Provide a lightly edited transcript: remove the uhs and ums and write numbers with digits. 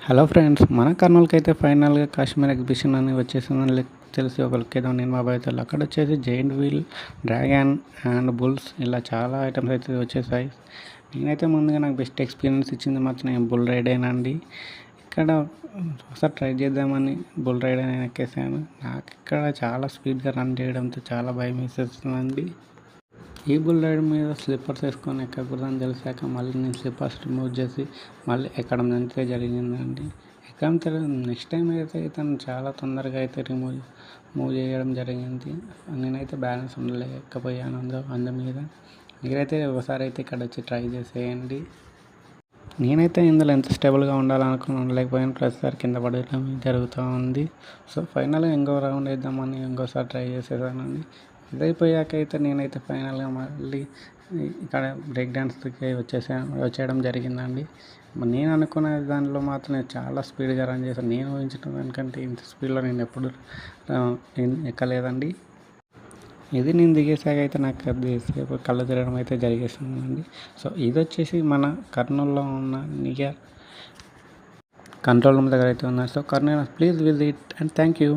Hello friends, మన కర్నూలుకి అయితే ఫైనల్గా కాశ్మీర్ ఎగ్జిబిషన్ అని వచ్చేసిందని తెలిసి ఒక లుక్ అయితే నేను మా బాబాయ్తో అక్కడ వచ్చేసి giant wheel, dragon and bulls ఇలా చాలా ఐటమ్స్ అయితే వచ్చేసాయి. నేనైతే ముందుగా నాకు బెస్ట్ ఎక్స్పీరియన్స్ ఇచ్చింది మాత్రం నేను బుల్ రైడ్ అయినండి. ఇక్కడ ఒకసారి ట్రై చేద్దామని బుల్ రైడ్ అని ఎక్కేసాను. నాకు ఇక్కడ చాలా స్పీడ్గా రన్ చేయడంతో చాలా భయం వేసేస్తుందండి. ఈ బుల్ రైడ్ మీద స్లిప్పర్స్ వేసుకొని ఎక్కకూడదని తెలిసాక మళ్ళీ నేను స్లిప్పర్స్ రిమూవ్ చేసి మళ్ళీ ఎక్కడం అయితే జరిగిందండి. ఎక్కడం నెక్స్ట్ టైం అయితే తను చాలా తొందరగా అయితే మూవ్ చేయడం జరిగింది. నేనైతే బ్యాలెన్స్ ఉండలేకపోయాను అందు మీద. మీరైతే ఒకసారి అయితే ఇక్కడ వచ్చి ట్రై చేసేయండి. నేనైతే ఇందులో ఎంత స్టేబుల్గా ఉండాలనుకుని ఉండలేకపోయాను. ప్రతిసారి కింద పడడం జరుగుతూ ఉంది. సో ఫైనల్గా ఇంకో రౌండ్ వేద్దామని ఇంకోసారి ట్రై చేసేసానండి. ఇదైపోయాక అయితే నేనైతే ఫైనల్గా మళ్ళీ ఇక్కడ బ్రేక్ డ్యాన్స్కి వచ్చేయడం జరిగిందండి. నేను అనుకున్న దానిలో మాత్రం నేను చాలా స్పీడ్గా రన్ చేశాను. నేను ఊహించిన దానికంటే ఇంత స్పీడ్లో నేను ఎప్పుడు ఎక్కలేదండి. ఇది నేను దిగేసాక అయితే నాకు కొద్దిసేపు కళ్ళు తిరగడం అయితే జరిగేస్తుందండి. సో ఇది వచ్చేసి మన కర్నూలులో ఉన్న నియర్ కంట్రోల్ రూమ్ దగ్గర అయితే ఉన్నారు. So Kurnool please visit and thank you.